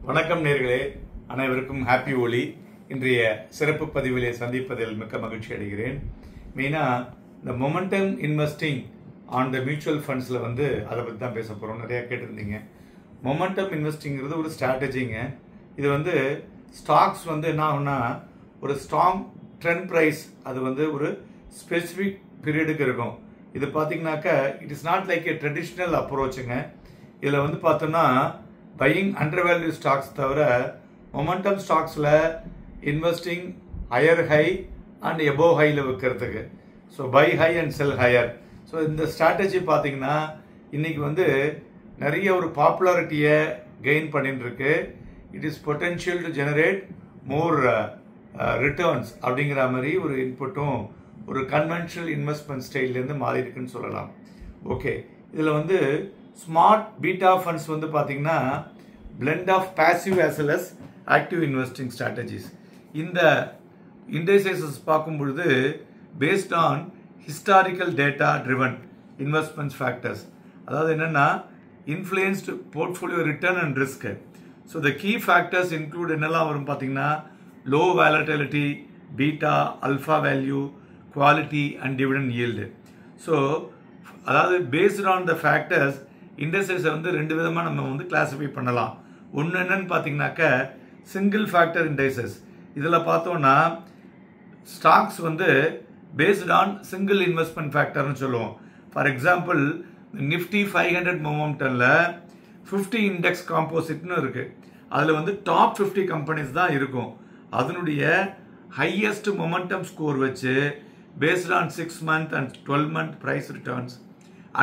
வணக்கம் நேர்களே, அனைவருக்கும் ஹாப்பி ஹோலி. இன்றைய சிறப்பு பதிவிலே சந்திப்பதில் மிக்க மகிழ்ச்சி அடைகிறேன். மெயினாக இந்த momentum investing on the mutual ஃபண்ட்ஸில் அதை பற்றி தான் பேச போகிறோம். நிறையா கேட்டிருந்தீங்க. மொமெண்டம் இன்வெஸ்டிங்கிறது ஒரு ஸ்ட்ராட்டஜிங்க. இது ஸ்டாக்ஸ் என்ன ஆகும்னா, ஒரு ஸ்ட்ராங் ட்ரெண்ட் ப்ரைஸ் அது ஒரு ஸ்பெசிஃபிக் பீரியடுக்கு இருக்கும். இது பார்த்தீங்கன்னாக்கா it is not like a traditional அப்ரோச்சுங்க. இதில் பார்த்தோம்னா பையிங் அண்டர் வேல்யூ ஸ்டாக்ஸ் தவிர மொமெண்டம் ஸ்டாக்ஸில் investing higher high and above ஹையில் விற்கிறதுக்கு. So buy high and sell higher. So இந்த ஸ்ட்ராட்டஜி பார்த்தீங்கன்னா இன்னைக்கு நிறைய ஒரு பாப்புலாரிட்டியை கெயின் பண்ணிட்டு இருக்கு. It is potential to generate more returns அப்படிங்கிற மாதிரி ஒரு இன்புட்டும் ஒரு கன்வென்ஷனல் இன்வெஸ்ட்மெண்ட் ஸ்டைல்லேருந்து மாறி இருக்குன்னு சொல்லலாம். ஓகே, இதில் ஸ்மார்ட் பீட்டா ஃபண்ட்ஸ் பார்த்தீங்கன்னா blend of passive as well as active investing strategies. இந்த இண்டைசஸ் பார்க்கும் பொழுது based on historical data driven investments factors, அதாவது என்னென்னா influenced portfolio return and risk. So the key factors include என்னெல்லாம் வரும் பார்த்தீங்கன்னா low volatility, beta, alpha value, quality and dividend yield. So அதாவது based on the factors இண்டஸ்ட்ரீஸை ரெண்டு விதமாக நம்ம கிளாஸிஃபை பண்ணலாம். ஒன்று என்னன்னு பார்த்தீங்கன்னாக்க சிங்கிள் ஃபேக்டர் இண்டைசஸ். இதில் பார்த்தோம்னா stocks based on single investment ஃபேக்டர்னு சொல்லுவோம். ஃபார் எக்ஸாம்பிள் நிஃப்டி 500 மொமெண்டமில் 50 இண்டெக்ஸ் காம்போசிட்னு இருக்குது. அதில் டாப் 50 கம்பெனிஸ் தான் இருக்கும். அதனுடைய ஹையஸ்ட் மொமெண்டம் ஸ்கோர் வச்சு based on 6 month and 12 month price returns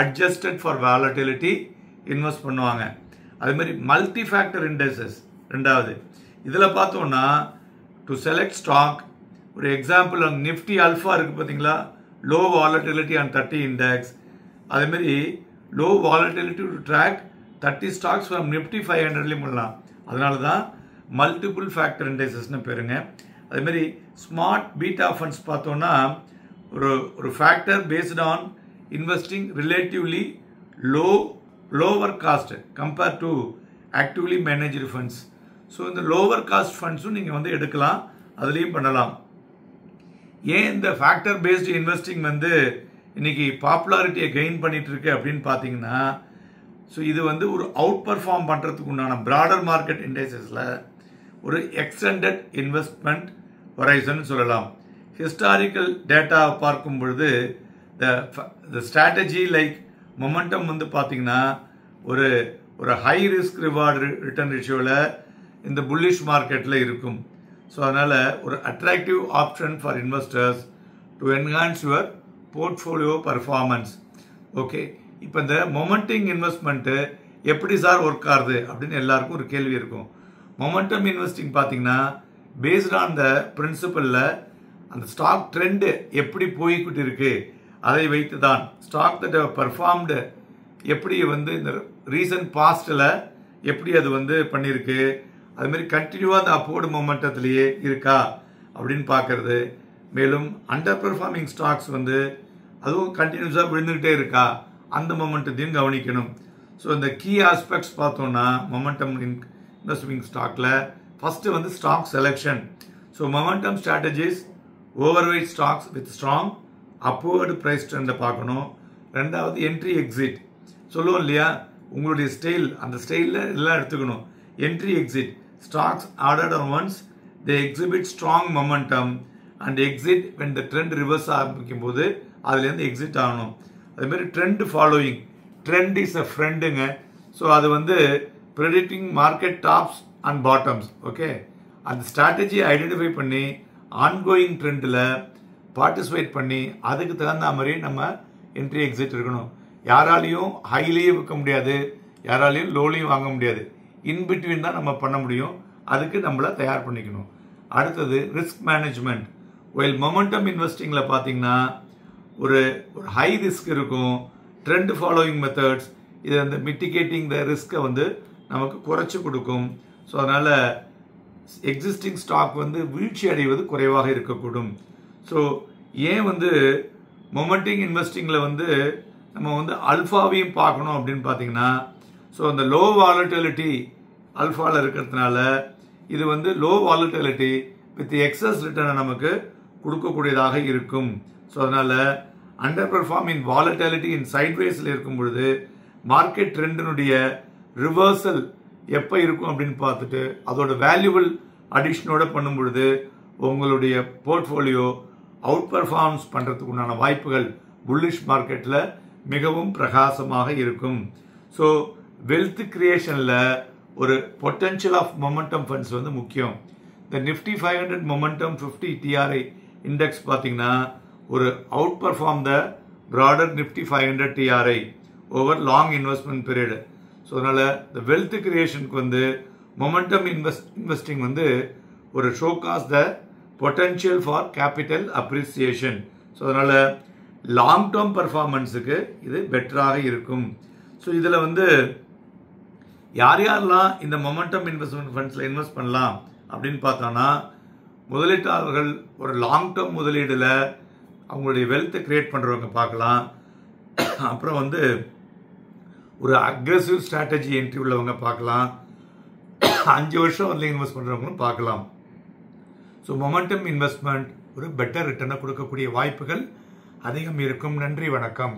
adjusted for volatility invest பண்ணுவாங்க. அது மாதிரி மல்டி ஃபேக்டர் இண்டெக்ஸஸ் ரெண்டாவது. இதில் பார்த்தோம்னா டு செலக்ட் ஸ்டாக், ஒரு எக்ஸாம்பிள் நிஃப்டி அல்ஃபா இருக்குது பார்த்தீங்களா, லோ வாலட்டிலிட்டி அண்ட் 30 இண்டெக்ஸ். அதேமாரி low volatility to track 30 stocks from Nifty 500லையும் பண்ணலாம். அதனால தான் மல்டிபிள் ஃபேக்டர் இண்டெக்ஸஸ்னு பேருங்க. அதேமாரி ஸ்மார்ட் பீட்டா ஃபண்ட்ஸ் பார்த்தோம்னா ஒரு factor based on investing relatively lower cost compared to actively managed funds. So இந்த லோவர் காஸ்ட் ஃபண்ட்ஸும் நீங்கள் எடுக்கலாம், அதுலேயும் பண்ணலாம். ஏன் இந்த ஃபேக்டர் பேஸ்டு இன்வெஸ்டிங் இன்னைக்கு பாப்புலாரிட்டியை கெயின் பண்ணிட்டு இருக்கு அப்படின்னு பார்த்தீங்கன்னா, ஸோ இது ஒரு அவுட் பர்ஃபார்ம் பண்ணுறதுக்கு உண்டான ப்ராடர் மார்க்கெட் இண்டெக்ஸஸில் ஒரு எக்ஸ்டெண்டட் இன்வெஸ்ட்மெண்ட் ஹொரைசன் சொல்லலாம். ஹிஸ்டாரிக்கல் டேட்டா பார்க்கும் பொழுது the strategy like momentum பார்த்தீங்கன்னா ஒரு ஹை ரிஸ்க் ரிவார்டு ரிட்டர்ன் ரேஷியோவில் இந்த புல்லிஷ் மார்க்கெட்டில் இருக்கும். ஸோ அதனால் ஒரு attractive option for investors to enhance your portfolio performance. Okay, இப்போ இந்த மொமெண்டிங் இன்வெஸ்ட்மெண்ட்டு எப்படி சார் ஒர்க் ஆகுது அப்படின்னு எல்லாருக்கும் ஒரு கேள்வி இருக்கும். மொமெண்டம் இன்வெஸ்டிங் பார்த்தீங்கன்னா பேஸ்ட் ஆன் த பிரின்சிபலில் அந்த ஸ்டாக் ட்ரெண்டு எப்படி போய்கிட்டு இருக்கு அதை வைத்து தான் ஸ்டாக் தட் பர்ஃபார்ம்டு எப்படி இந்த ரீசன்ட் பாஸ்டில் எப்படி அது பண்ணியிருக்கு, அதுமாரி கண்டினியூவாக அந்த அப்போர்டு மொமெண்டத்திலேயே இருக்கா அப்படின்னு பார்க்கறது. மேலும் அண்டர் பெர்ஃபார்மிங் ஸ்டாக்ஸ் அதுவும் கண்டினியூஸாக விழுந்துக்கிட்டே இருக்கா அந்த மொமெண்டத்தையும் கவனிக்கணும். ஸோ இந்த கீ ஆஸ்பெக்ட்ஸ் பார்த்தோம்னா மொமெண்டம் இன்வெஸ்டிங் ஸ்டாக்கில் first stock selection. So momentum strategies overweight stocks with strong upward price ட்ரெண்டை பார்க்கணும். ரெண்டாவது என்ட்ரி எக்ஸிட் சொல்லுவோம் இல்லையா, உங்களுடைய ஸ்டைல் அந்த ஸ்டைலில் எல்லாம் எடுத்துக்கணும். Entry exit stocks ordered on once they exhibit strong momentum and exit when the trend reverse ஆரம்பிக்கும் போது அதுலேருந்து எக்ஸிட் ஆகணும். அதேமாதிரி trend following, trend is a ஃப்ரெண்டுங்க. ஸோ அது predicting market tops and bottoms. Okay, அந்த ஸ்ட்ராட்டஜியை ஐடென்டிஃபை பண்ணி ஆன்கோயிங் ட்ரெண்டில் பார்ட்டிசிபேட் பண்ணி அதுக்கு தகுந்த மாதிரி நம்ம என்ட்ரி எக்ஸிட் இருக்கணும். யாராலையும் ஹைலேயும் விற்க முடியாது, யாராலையும் லோலையும் வாங்க முடியாது. இன்பிட்வீன் தான் நம்ம பண்ண முடியும். அதுக்கு நம்மளை தயார் பண்ணிக்கணும். அடுத்தது ரிஸ்க் மேனேஜ்மெண்ட். ஒயில் மொமெண்டம் இன்வெஸ்டிங்கில் பார்த்தீங்கன்னா ஒரு ஹை ரிஸ்க் இருக்கும். ட்ரெண்ட் ஃபாலோயிங் மெத்தட்ஸ் இது மிட்டிகேட்டிங் த ரிஸ்கை நமக்கு குறைச்சி கொடுக்கும். ஸோ அதனால் எக்ஸிஸ்டிங் ஸ்டாக் வீழ்ச்சி அடைவது குறைவாக இருக்கக்கூடும். ஸோ ஏன் மொமெண்டிங் இன்வெஸ்டிங்கில் நம்ம அல்ஃபாவையும் பார்க்கணும் அப்படின்னு பார்த்தீங்கன்னா, ஸோ அந்த லோ வாலட்டிலிட்டி ஆல்ஃபாவில் இருக்கிறதுனால இது வந்து லோ வாலட்டிலிட்டி வித் எக்ஸஸ் ரிட்டர்னை நமக்கு கொடுக்கக்கூடியதாக இருக்கும். ஸோ அதனால் அண்டர் பெர்ஃபார்ம் இன் வாலட்டிலிட்டி இன் சைட்வேஸில் இருக்கும் பொழுது மார்க்கெட் ட்ரெண்டினுடைய ரிவர்சல் எப்போ இருக்கும் அப்படின்னு பார்த்துட்டு அதோட வேல்யூபிள் அடிஷனோட பண்ணும் பொழுது உங்களுடைய போர்ட்ஃபோலியோ அவுட் பர்ஃபார்மன்ஸ் பண்ணுறதுக்கு உண்டான வாய்ப்புகள் புல்லிஷ் மார்க்கெட்டில் மிகவும் பிரகாசமாக இருக்கும். ஸோ வெல்த் கிரியேஷனில் ஒரு பொட்டன்ஷியல் ஆஃப் மொமெண்டம் ஃபண்ட்ஸ் வந்து முக்கியம். இந்த நிஃப்டி 500 மொமெண்டம் 50 டிஆர்ஐ இண்டெக்ஸ் பார்த்தீங்கன்னா ஒரு அவுட் பர்ஃபார்ம் த broader Nifty 500 DRI over long investment period. So அதனால் இந்த வெல்த் கிரியேஷனுக்கு வந்து மொமெண்டம் இன்வெஸ்டிங் வந்து ஒரு show cause the potential for capital appreciation. So அதனால் லாங் டேர்ம் பர்ஃபார்மன்ஸுக்கு இது பெட்டராக இருக்கும். ஸோ இதில் வந்து யார் யாரெல்லாம் இந்த மொமெண்டம் இன்வெஸ்ட்மெண்ட் ஃபண்ட்ஸில் இன்வெஸ்ட் பண்ணலாம் அப்படின்னு பார்த்தோன்னா முதலீட்டாளர்கள் ஒரு லாங் டேர்ம் முதலீடில் அவங்களுடைய வெல்த்தை கிரியேட் பண்ணுறவங்க பார்க்கலாம். அப்புறம் வந்து ஒரு அக்ரெசிவ் ஸ்ட்ராட்டஜி என்ட்ரி உள்ளவங்க பார்க்கலாம். 5 வருஷம் வந்து இன்வெஸ்ட் பண்ணுறவங்களும் பார்க்கலாம். ஸோ மொமெண்டம் இன்வெஸ்ட்மெண்ட் ஒரு பெட்டர் ரிட்டர்னை கொடுக்கக்கூடிய வாய்ப்புகள் அதிகம் இருக்கும். நன்றி, வணக்கம்.